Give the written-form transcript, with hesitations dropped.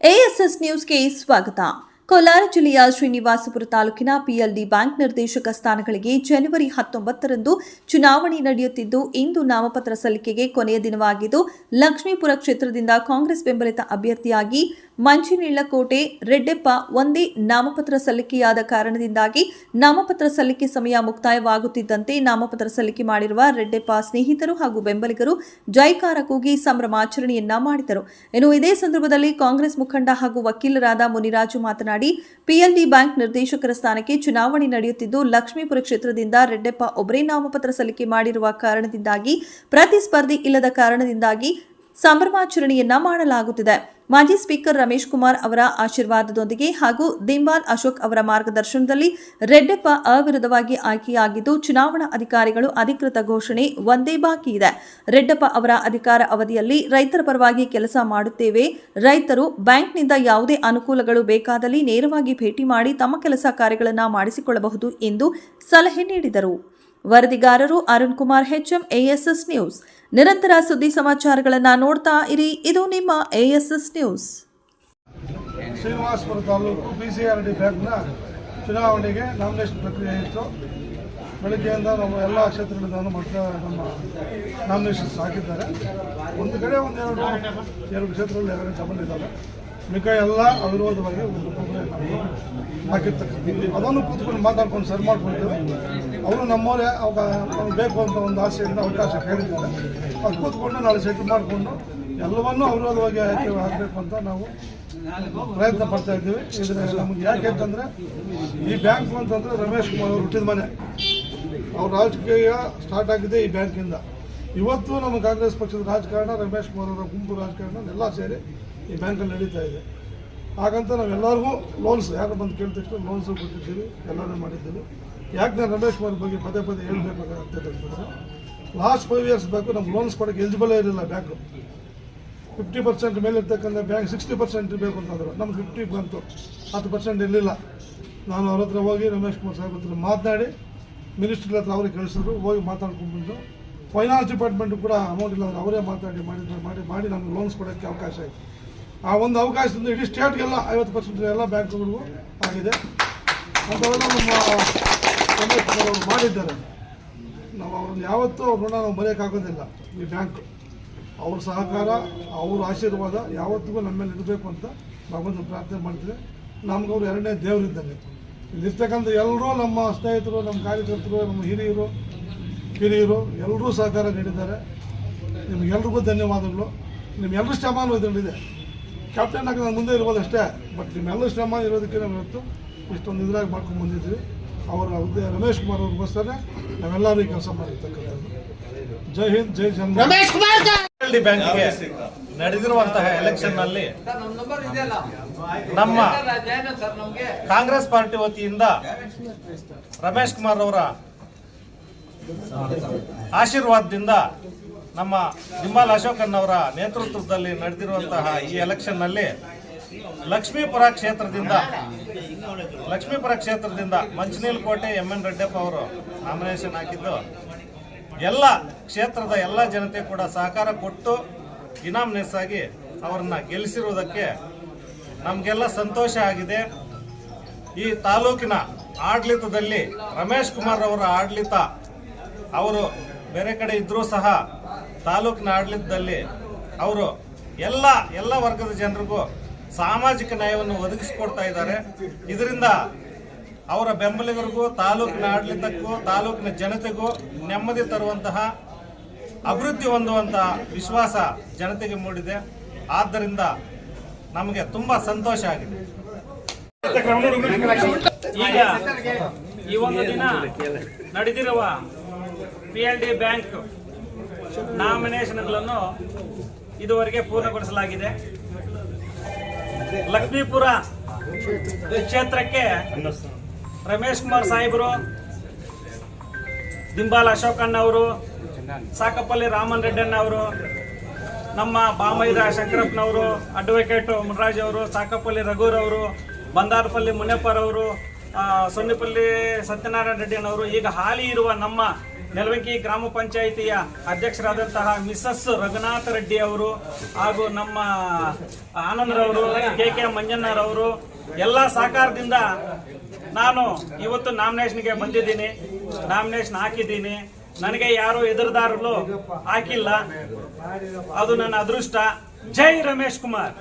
ASS ನ್ಯೂಸ್ಗೆ ಸ್ವಾಗತ. ಕೋಲಾರ ಜಿಲ್ಲೆಯ ಶ್ರೀನಿವಾಸಪುರ ತಾಲೂಕಿನ PLD ಬ್ಯಾಂಕ್ ನಿರ್ದೇಶಕ ಸ್ಥಾನಗಳಿಗೆ ಜನವರಿ 19ರಂದು ಚುನಾವಣೆ ನಡೆಯುತ್ತಿದ್ದು, ಇಂದು ನಾಮಪತ್ರ ಸಲ್ಲಿಕೆಗೆ ಕೊನೆಯ ದಿನವಾಗಿದ್ದು, ಲಕ್ಷ್ಮೀಪುರ ಕ್ಷೇತ್ರದಿಂದ ಕಾಂಗ್ರೆಸ್ ಬೆಂಬಲಿತ ಅಭ್ಯರ್ಥಿಯಾಗಿ ಮಂಚಿನೀಳಕೋಟೆ ರೆಡ್ಡೆಪ್ಪ ಒಂದೇ ನಾಮಪತ್ರ ಸಲ್ಲಿಕೆಯಾದ ಕಾರಣದಿಂದಾಗಿ ನಾಮಪತ್ರ ಸಲ್ಲಿಕೆ ಸಮಯ ಮುಕ್ತಾಯವಾಗುತ್ತಿದ್ದಂತೆ ನಾಮಪತ್ರ ಸಲ್ಲಿಕೆ ಮಾಡಿರುವ ರೆಡ್ಡೆಪ್ಪ ಸ್ನೇಹಿತರು ಹಾಗೂ ಬೆಂಬಲಿಗರು ಜೈಕಾರ ಕೂಗಿ ಸಂಭ್ರಮಾಚರಣೆಯನ್ನ ಮಾಡಿದರು. ಇನ್ನು ಇದೇ ಸಂದರ್ಭದಲ್ಲಿ ಕಾಂಗ್ರೆಸ್ ಮುಖಂಡ ಹಾಗೂ ವಕೀಲರಾದ ಮುನಿರಾಜು ಮಾತನಾಡಿ, PLD ಬ್ಯಾಂಕ್ ನಿರ್ದೇಶಕರ ಸ್ಥಾನಕ್ಕೆ ಚುನಾವಣೆ ನಡೆಯುತ್ತಿದ್ದು, ಲಕ್ಷ್ಮೀಪುರ ಕ್ಷೇತ್ರದಿಂದ ರೆಡ್ಡೆಪ್ಪ ಒಬ್ಬರೇ ನಾಮಪತ್ರ ಸಲ್ಲಿಕೆ ಮಾಡಿರುವ ಕಾರಣದಿಂದಾಗಿ ಪ್ರತಿಸ್ಪರ್ಧಿ ಇಲ್ಲದ ಕಾರಣದಿಂದಾಗಿ ಸಂಭ್ರಮಾಚರಣೆಯನ್ನ ಮಾಡಲಾಗುತ್ತಿದೆ. ಮಾಜಿ ಸ್ಪೀಕರ್ ರಮೇಶ್ ಕುಮಾರ್ ಅವರ ಆಶೀರ್ವಾದದೊಂದಿಗೆ ಹಾಗೂ ದಿಂಬಾಲ್ ಅಶೋಕ್ ಅವರ ಮಾರ್ಗದರ್ಶನದಲ್ಲಿ ರೆಡ್ಡೆಪ್ಪ ಅವಿರೋಧವಾಗಿ ಆಯ್ಕೆಯಾಗಿದ್ದು, ಚುನಾವಣಾ ಅಧಿಕಾರಿಗಳು ಅಧಿಕೃತ ಘೋಷಣೆ ಒಂದೇ ಬಾಕಿ ಇದೆ. ರೆಡ್ಡೆಪ್ಪ ಅವರ ಅಧಿಕಾರ ಅವಧಿಯಲ್ಲಿ ರೈತರ ಪರವಾಗಿ ಕೆಲಸ ಮಾಡುತ್ತೇವೆ. ರೈತರು ಬ್ಯಾಂಕ್ನಿಂದ ಯಾವುದೇ ಅನುಕೂಲಗಳು ಬೇಕಾದಲ್ಲಿ ನೇರವಾಗಿ ಭೇಟಿ ಮಾಡಿ ತಮ್ಮ ಕೆಲಸ ಕಾರ್ಯಗಳನ್ನು ಮಾಡಿಸಿಕೊಳ್ಳಬಹುದು ಎಂದು ಸಲಹೆ ನೀಡಿದರು. ವರದಿಗಾರರು Arun Kumar, HM, ASS news. ನಿರಂತರ ಸುದ್ದಿ ಸಮಾಚಾರಗಳನ್ನು ನೋಡ್ತಾ ಇರಿ, ಇದು ನಿಮ್ಮ ASS news. Srinivaspur taluk BCRD ಬ್ಯಾಂಕ್ನ ಚುನಾವಣೆಗೆ ನಾಮಿನೇಷನ್ ಪ್ರಕ್ರಿಯೆ ಇತ್ತು. ಬೆಳಗ್ಗೆಯಿಂದ ನಮ್ಮ ಎಲ್ಲ ಕ್ಷೇತ್ರಗಳಿಂದ ನಮ್ಮ ನಾಮಿನೇಷನ್ಸ್ ಹಾಕಿದ್ದಾರೆ. ಒಂದು ಕಡೆ ಎರಡು ಕ್ಷೇತ್ರದಲ್ಲಿ ಎರಡು ಜಮಲಿದ್ದಾವೆ. ಮಿಕ್ಕ ಎಲ್ಲ ಅವಿರೋಧವಾಗಿ ಹಾಕಿರ್ತಕ್ಕಂಥದ್ದು. ಅದನ್ನು ಕೂತ್ಕೊಂಡು ಮಾತಾಡ್ಕೊಂಡು ಸರಿ ಮಾಡ್ಕೊಳ್ತೇವೆ. ಅವರು ನಮ್ಮವರೇ ನಮ್ಗೆ ಬೇಕು ಅಂತ ಒಂದು ಆಸೆಯಿಂದ ಅವಕಾಶ ಕೇಳಿದ್ದಾರೆ. ಅದು ಕೂತ್ಕೊಂಡು ನಾಳೆ ಸೆಟ್ಲ್ ಮಾಡಿಕೊಂಡು ಎಲ್ಲವನ್ನೂ ಅವಿರೋಧವಾಗಿ ಹಾಕಬೇಕು ಅಂತ ನಾವು ಪ್ರಯತ್ನ ಪಡ್ತಾ ಇದ್ದೀವಿ. ಇದರ ನಮಗೆ ಯಾಕೆ ಅಂತಂದರೆ, ಈ ಬ್ಯಾಂಕು ಅಂತಂದರೆ ರಮೇಶ್ ಕುಮಾರ್ ಅವರು ಹುಟ್ಟಿದ ಮನೆ. ಅವ್ರ ರಾಜಕೀಯ ಸ್ಟಾರ್ಟ್ ಆಗಿದೆ ಈ ಬ್ಯಾಂಕಿಂದ. ಇವತ್ತು ನಮ್ಮ ಕಾಂಗ್ರೆಸ್ ಪಕ್ಷದ ರಾಜಕಾರಣ, ರಮೇಶ್ ಕುಮಾರ್ ಅವರ ಗುಂಪು ರಾಜಕಾರಣ ಎಲ್ಲ ಸೇರಿ ಈ ಬ್ಯಾಂಕಲ್ಲಿ ನಡೀತಾ ಇದೆ. ಹಾಗಂತ ನಾವೆಲ್ಲರಿಗೂ ಲೋನ್ಸ್ ಯಾರು ಬಂದು ಕೇಳಿದ ತಕ್ಷಣ ಲೋನ್ಸು ಕೊಟ್ಟಿದ್ದೀವಿ, ಎಲ್ಲರೂ ಮಾಡಿದ್ದೀವಿ. ಯಾಕೆ ನಾನು ರಮೇಶ್ ಕುಮಾರ್ ಬಗ್ಗೆ ಪದೇ ಪದೇ ಹೇಳ್ಬೇಕಾಗ್ತದೆ, ಲಾಸ್ಟ್ 5 years ಬೇಕು ನಮ್ಗೆ ಲೋನ್ಸ್ ಕೊಡೋಕ್ಕೆ ಎಲಿಜಿಬಲ್ ಇರಲಿಲ್ಲ ಬ್ಯಾಂಕು. 50% ಮೇಲೆ ಇರ್ತಕ್ಕಂಥ ಬ್ಯಾಂಕ್ 60% ಬೇಕು ಅಂತಂದರು. ನಮ್ಗೆ 50 ಬಂತು, 10% ಇರಲಿಲ್ಲ. ನಾನು ಅವ್ರ ಹತ್ರ ಹೋಗಿ ರಮೇಶ್ ಕುಮಾರ್ ಸಾಹೇಬ್ ಹತ್ರ ಮಾತನಾಡಿ ಮಿನಿಸ್ಟ್ರ್ ಹತ್ರ ಅವ್ರಿಗೆ ಕಳಿಸಿದ್ರು. ಹೋಗಿ ಮಾತಾಡ್ಕೊಂಡ್ಬಂದು ಫೈನಾನ್ಸ್ ಡಿಪಾರ್ಟ್ಮೆಂಟು ಕೂಡ ಅಮೌಂಟ್ ಇಲ್ಲ ಅವರೇ ಮಾತಾಡಿ ಮಾಡಿ ನಮ್ಗೆ ಲೋನ್ಸ್ ಕೊಡೋಕ್ಕೆ ಅವಕಾಶ ಆಯಿತು. ಆ ಒಂದು ಅವಕಾಶದಿಂದ ಇಡೀ ಸ್ಟೇಟ್ಗೆಲ್ಲ 50% ಎಲ್ಲ ಬ್ಯಾಂಕ್ಗಳಿಗೂ ಆಗಿದೆ. ಅಂಥವೆಲ್ಲ ನಮ್ಮ ರಮೇಶ್ ಕುಮಾರ್ ಅವರು ಮಾಡಿದ್ದಾರೆ. ನಾವು ಅವ್ರನ್ನ ಯಾವತ್ತೂ ಅವ್ರ ಋಣ ನಾವು ಮರೆಯೋಕ್ಕಾಗೋದಿಲ್ಲ. ಈ ಬ್ಯಾಂಕ್ ಅವ್ರ ಸಹಕಾರ, ಅವ್ರ ಆಶೀರ್ವಾದ ಯಾವತ್ತಿಗೂ ನಮ್ಮ ಮೇಲೆ ಇರಬೇಕು ಅಂತ ಭಗವಂತನ ಪ್ರಾರ್ಥನೆ ಮಾಡ್ತೀವಿ. ನಮ್ಗೆ ಅವ್ರು ಎರಡನೇ ದೇವರಿದ್ದಂಗೆ. ಇಲ್ಲಿರ್ತಕ್ಕಂಥ ಎಲ್ಲರೂ ನಮ್ಮ ಸ್ನೇಹಿತರು, ನಮ್ಮ ಕಾರ್ಯಕರ್ತರು, ನಮ್ಮ ಹಿರಿಯರು ಕಿರಿಯರು ಎಲ್ಲರೂ ಸಹಕಾರ ನೀಡಿದ್ದಾರೆ. ನಿಮಗೆಲ್ರಿಗೂ ಧನ್ಯವಾದಗಳು. ನಿಮ್ಮೆಲ್ಲರೂ ಶ್ರಮ ಇದರಲ್ಲಿದೆ. ಕ್ಯಾಪ್ಟನ್ ಆಗಿ ನಾನು ಮುಂದೆ ಇರ್ಬೋದು ಅಷ್ಟೇ, ಬಟ್ ನಿಮ್ಮೆಲ್ಲರೂ ಶ್ರಮ ಇರೋದಕ್ಕೆ ನಾವು ಇವತ್ತು ಇಷ್ಟೊಂದು ಇದ್ರಾಗಿ ಮಾಡ್ಕೊಂಡು ಬಂದಿದ್ದೀವಿ. ಅವರ ಹುದ್ದೆ ರಮೇಶ್ ಕುಮಾರ್ ಅವ್ರಿಗೋಸ್ಕರ ನಾವೆಲ್ಲರೂ ಈ ಕೆಲಸ ಮಾಡಿರ್ತಕ್ಕಂಥದ್ದು. ಜೈ ಹಿಂದ್, ಜೈ ಜನ. PLD ಬ್ಯಾಂಕ್ಗೆ ನಡೆದಿರುವಂತಹ ಎಲೆಕ್ಷನ್ನಲ್ಲಿ ನಮ್ಮ ಕಾಂಗ್ರೆಸ್ ಪಾರ್ಟಿ ವತಿಯಿಂದ ರಮೇಶ್ ಕುಮಾರ್ ಅವರ ಆಶೀರ್ವಾದದಿಂದ ನಮ್ಮ ದಿಂಬಾಲ್ ಅಶೋಕನ್ನವರ ನೇತೃತ್ವದಲ್ಲಿ ನಡೆದಿರುವಂತಹ ಈ ಎಲೆಕ್ಷನ್ನಲ್ಲಿ ಲಕ್ಷ್ಮೀಪುರ ಕ್ಷೇತ್ರದಿಂದ ಮಂಚಿನೀಳಕೋಟೆ MN ರೆಡ್ಡೆಪ್ಪ ಅವರು ನಾಮಿನೇಷನ್ ಹಾಕಿದ್ದು, ಎಲ್ಲ ಕ್ಷೇತ್ರದ ಎಲ್ಲ ಜನತೆ ಕೂಡ ಸಹಕಾರ ಕೊಟ್ಟು ಇನಾಮಿನೇಸ್ ಆಗಿ ಅವರನ್ನ ಗೆಲ್ಲಿಸಿರುವುದಕ್ಕೆ ನಮಗೆಲ್ಲ ಸಂತೋಷ ಆಗಿದೆ. ಈ ತಾಲೂಕಿನ ಆಡಳಿತದಲ್ಲಿ ರಮೇಶ್ ಕುಮಾರ್ ಅವರ ಆಡಳಿತ, ಅವರು ಬೇರೆ ಕಡೆ ಇದ್ರೂ ಸಹ ತಾಲೂಕಿನ ಆಡಳಿತದಲ್ಲಿ ಅವರು ಎಲ್ಲ ವರ್ಗದ ಜನರಿಗೂ ಸಾಮಾಜಿಕ ನ್ಯಾಯವನ್ನು ಒದಗಿಸಿಕೊಡ್ತಾ ಇದ್ದಾರೆ. ಇದರಿಂದ ಅವರ ಬೆಂಬಲಿಗರಿಗೂ, ತಾಲೂಕಿನ ಆಡಳಿತಕ್ಕೂ, ತಾಲೂಕಿನ ಜನತೆಗೂ ನೆಮ್ಮದಿ ತರುವಂತಹ, ಅಭಿವೃದ್ಧಿ ಹೊಂದುವಂತಹ ವಿಶ್ವಾಸ ಜನತೆಗೆ ಮೂಡಿದೆ. ಆದ್ದರಿಂದ ನಮಗೆ ತುಂಬಾ ಸಂತೋಷ ಆಗಿದೆ. ಈಗ ಈ ಒಂದು ದಿನ ನಡೆದಿರುವ PLD ಬ್ಯಾಂಕ್ ನಾಮಿನೇಷನ್ಗಳನ್ನು ಇದುವರೆಗೆ ಪೂರ್ಣಗೊಳಿಸಲಾಗಿದೆ. ಲಕ್ಷ್ಮೀಪುರ ಕ್ಷೇತ್ರಕ್ಕೆ ರಮೇಶ್ ಕುಮಾರ್ ಸಾಹೇಬರು, ದಿಂಬಾಲ್ ಅಶೋಕಣ್ಣವರು, ಸಾಕಪಲ್ಲಿ ರಾಮನ್ ರೆಡ್ಡಣ್ಣವರು, ನಮ್ಮ ಬಾಮೈದ ಶಂಕರಪ್ಪನವರು, ಅಡ್ವೊಕೇಟ್ ಮುನರಾಜ್ ಅವರು, ಸಾಕಪಲ್ಲಿ ರಘುರವರು, ಬಂದಾರಪಲ್ಲಿ ಮುನಿಯಪ್ಪರವರು, ಸೊನ್ನಿಪಲ್ಲಿ ಸತ್ಯನಾರಾಯಣ ರೆಡ್ಡಿ ಅವರು, ಈಗ ಹಾಲಿ ಇರುವ ನಮ್ಮ ನೆಲವಂಕಿ ಗ್ರಾಮ ಪಂಚಾಯಿತಿಯ ಅಧ್ಯಕ್ಷರಾದಂತಹ ಮಿಸಸ್ ರಘುನಾಥ ರೆಡ್ಡಿ ಅವರು ಹಾಗೂ ನಮ್ಮ ಆನಂದ್ರವರು, ಕೆ ಮಂಜಣ್ಣರವರು ಎಲ್ಲ ಸಹಕಾರದಿಂದ ನಾನು ಇವತ್ತು ನಾಮಿನೇಷನ್ಗೆ ಬಂದಿದ್ದೀನಿ. ನಾಮಿನೇಷನ್ ಹಾಕಿದ್ದೀನಿ. ನನಗೆ ಯಾರು ಎದುರುದಾರರು ಹಾಕಿಲ್ಲ. ಅದು ನನ್ನ ಅದೃಷ್ಟ. ಜೈ ರಮೇಶ್ ಕುಮಾರ್.